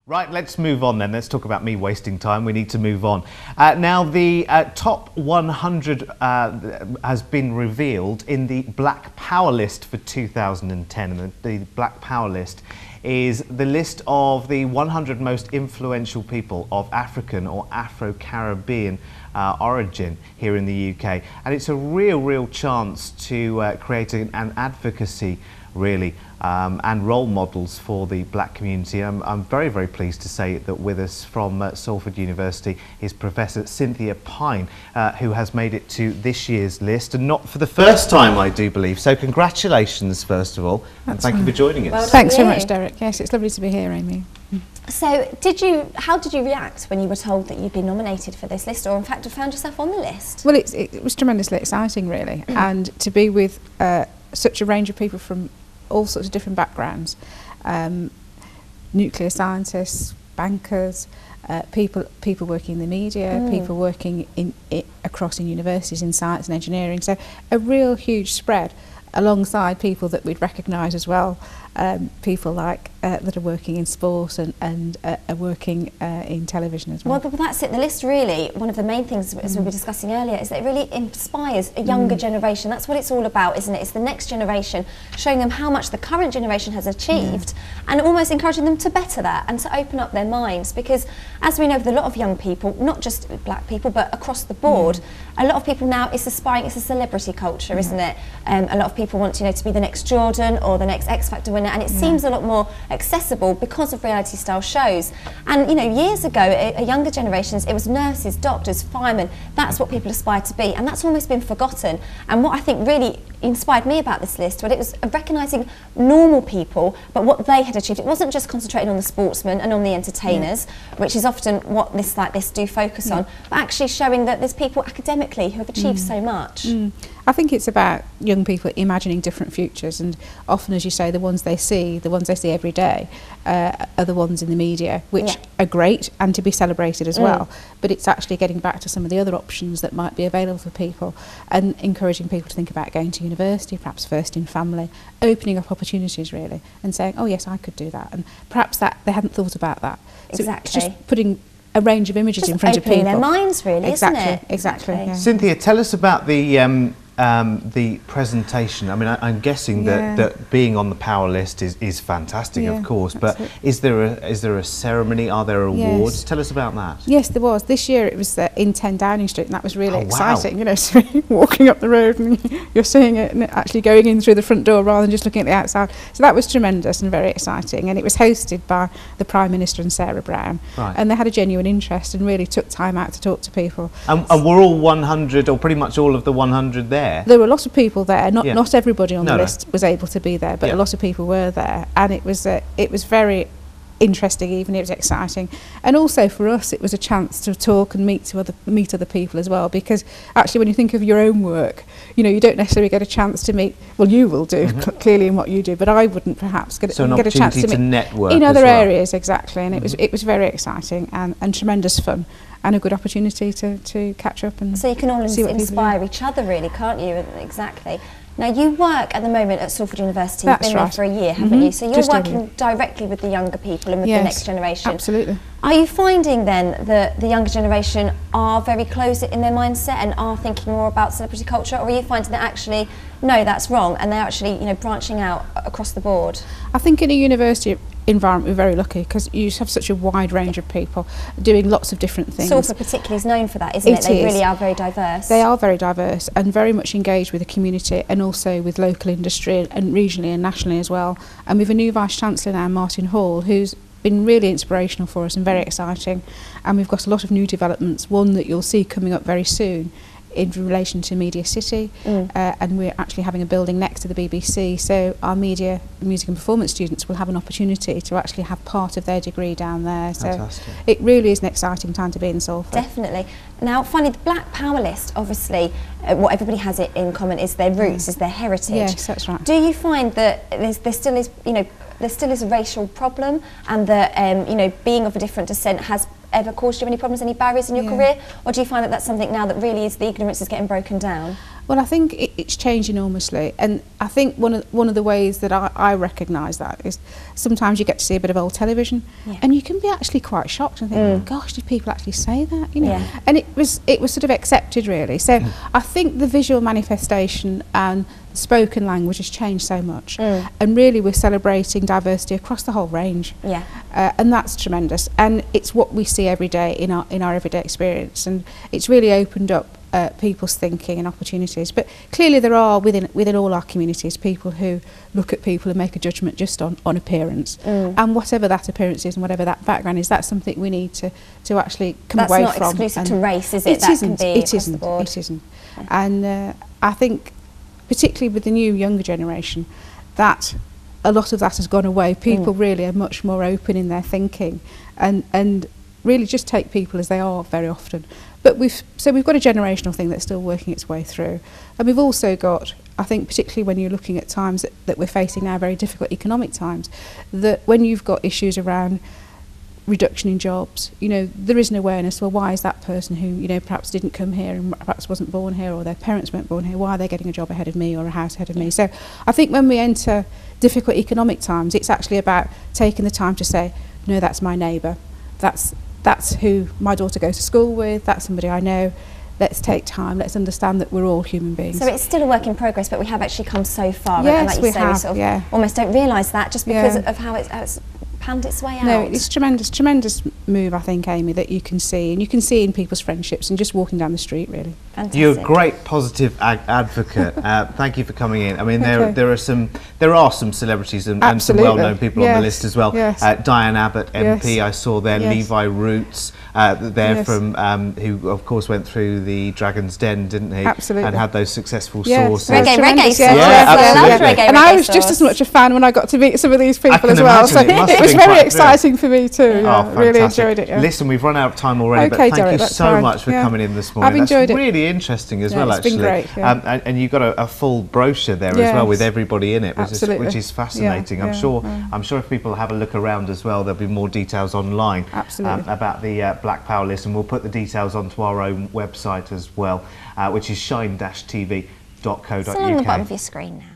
Right, let's move on then. Let's talk about me wasting time. We need to move on. Now, the top 100 has been revealed in the Black Power list for 2010. And the Black Power list is the list of the 100 most influential people of African or Afro-Caribbean origin here in the UK. And it's a real chance to create an advocacy, really, and role models for the black community. I'm very pleased to say that with us from Salford University is Professor Cynthia Pine, who has made it to this year's list, and not for the first time, I do believe. So congratulations, first of all, and thank you for joining us. Well, thanks so much, Derek. Yes, it's lovely to be here, Amy. So, how did you react when you were told that you'd been nominated for this list, or in fact, had found yourself on the list? Well, it was tremendously exciting, really, and to be with such a range of people from all sorts of different backgrounds, nuclear scientists, bankers, people working in the media, people working across in universities in science and engineering. So a real huge spread, alongside people that we'd recognise as well, people like that are working in sport and are working in television as well. Well, that's it. The list really, one of the main things, as we were discussing earlier, is that it really inspires a younger generation. That's what it's all about, isn't it? It's the next generation, showing them how much the current generation has achieved and almost encouraging them to better that and to open up their minds. Because as we know, with a lot of young people, not just black people, but across the board, a lot of people now, it's aspiring, it's a celebrity culture, isn't it? A lot of people want to be the next Jordan or the next X Factor winner, and it seems a lot more accessible because of reality style shows. And years ago, a younger generations, it was nurses, doctors, firemen. That's what people aspire to be, and that's almost been forgotten. And what I think really inspired me about this list, well, it was recognising normal people, but what they had achieved. It wasn't just concentrating on the sportsmen and on the entertainers, which is often what lists like this do focus on, but actually showing that there's people academically who have achieved so much. I think it's about young people imagining different futures, and often, as you say, the ones they see every day are the ones in the media, which are great and to be celebrated as well, but it's actually getting back to some of the other options that might be available for people and encouraging people to think about going to university, perhaps first in family, opening up opportunities really, and saying, oh yes, I could do that, and perhaps that they hadn't thought about that. Exactly. So it's just putting a range of images in front of people. Opening their minds really, isn't it? Exactly. Yeah. Cynthia, tell us about the presentation. I mean, I'm guessing that being on the Power list is fantastic, of course, but is there a ceremony? Are there awards? Yes. Tell us about that. Yes, there was. This year it was in 10 Downing Street, and that was really exciting. So walking up the road and you're seeing it and actually going in through the front door rather than just looking at the outside. So that was tremendous and very exciting, and it was hosted by the Prime Minister and Sarah Brown, and they had a genuine interest and really took time out to talk to people. And were all 100, or pretty much all of the 100 there? There were a lot of people there. Not everybody on the list was able to be there, but a lot of people were there, and it was very interesting. Even it was exciting, and also for us, it was a chance to talk and meet other people as well. Because actually, when you think of your own work, you don't necessarily get a chance to meet. Well, you will do clearly in what you do, but I wouldn't perhaps get a chance to meet network in other areas exactly. And it was very exciting and tremendous fun, and a good opportunity to catch up and so you can all inspire each other, really, can't you? Exactly. Now, you work at the menger at Salford University. You've been there for a year, haven't you? So you're working directly with the younger people and with the next generation. Absolutely. Are you finding then that the younger generation are very closed in their mindset and are thinking more about celebrity culture, or are you finding that actually, no, that's wrong, and they're actually branching out across the board? I think in a university environment we're very lucky because you have such a wide range of people doing lots of different things. Salford particularly is known for that, isn't it? They really are very diverse. They are very diverse and very much engaged with the community and also with local industry and regionally and nationally as well. And we have a new Vice-Chancellor now, Martin Hall, who's been really inspirational for us and very exciting. And we've got a lot of new developments, one that you'll see coming up very soon in relation to Media City, and we're actually having a building next to the BBC, so our media, music and performance students will have an opportunity to actually have part of their degree down there. Fantastic. So it really is an exciting time to be in Salford. Definitely. Now, finally, the Black Power list, obviously, what everybody has it in common is their roots, is their heritage. Yes, that's right. Do you find that there still is a racial problem, and that being of a different descent has ever caused you any problems, any barriers in your career? Or do you find that that's something now that really is, the ignorance is getting broken down? Well, I think it's changed enormously, and I think one of the ways that I recognise that is sometimes you get to see a bit of old television, and you can be actually quite shocked and think, gosh, did people actually say that? You know, and it was sort of accepted, really. So I think the visual manifestation and the spoken language has changed so much, and really we're celebrating diversity across the whole range, and that's tremendous. And it's what we see every day in our everyday experience, and it's really opened up people's thinking and opportunities. But clearly there are within all our communities people who look at people and make a judgment just on appearance, and whatever that appearance is and whatever that background is, that's something we need to actually come away from. That's not exclusive to race, is it? That can be across the board. It isn't. And I think particularly with the new younger generation, that a lot of that has gone away. People really are much more open in their thinking, and really just take people as they are very often. But we've got a generational thing that's still working its way through, and we've also got, I think, particularly when you're looking at times that we're facing now, very difficult economic times, that when you've got issues around reduction in jobs, you know, there is an awareness, well, why is that person who, you know, perhaps didn't come here and perhaps wasn't born here, or their parents weren't born here, why are they getting a job ahead of me or a house ahead of me? So I think when we enter difficult economic times, it's actually about taking the time to say, no, that's my neighbour, that's who my daughter goes to school with, that's somebody I know. Let's take time, let's understand that we're all human beings. So it's still a work in progress, but we have actually come so far. Yes, and like you say, we sort of almost don't realise that just because of how it's panned its way out. No, it's tremendous move, I think, Amy, that you can see, and you can see in people's friendships and just walking down the street, really. Fantastic. You're a great positive advocate. Thank you for coming in. I mean, there are some celebrities and some well-known people on the list as well. Yes. Diane Abbott, MP, I saw there. Levi Roots, from who of course went through the Dragon's Den, didn't he? Absolutely. And had those successful sauces. Reggae sauce. And I was just as much a fan when I got to meet some of these people as well. So it was very exciting for me too. Yeah, really enjoyed it. Yeah. Listen, we've run out of time already, but thank you so much for coming in this morning. I've enjoyed it. Really interesting as well, it's actually. Been great, and you've got a full brochure there as well with everybody in it, which is fascinating. I'm sure if people have a look around as well, there'll be more details online about the Black Power list, and we'll put the details onto our own website as well, which is shine-tv.co.uk. It's on the bottom of your screen now.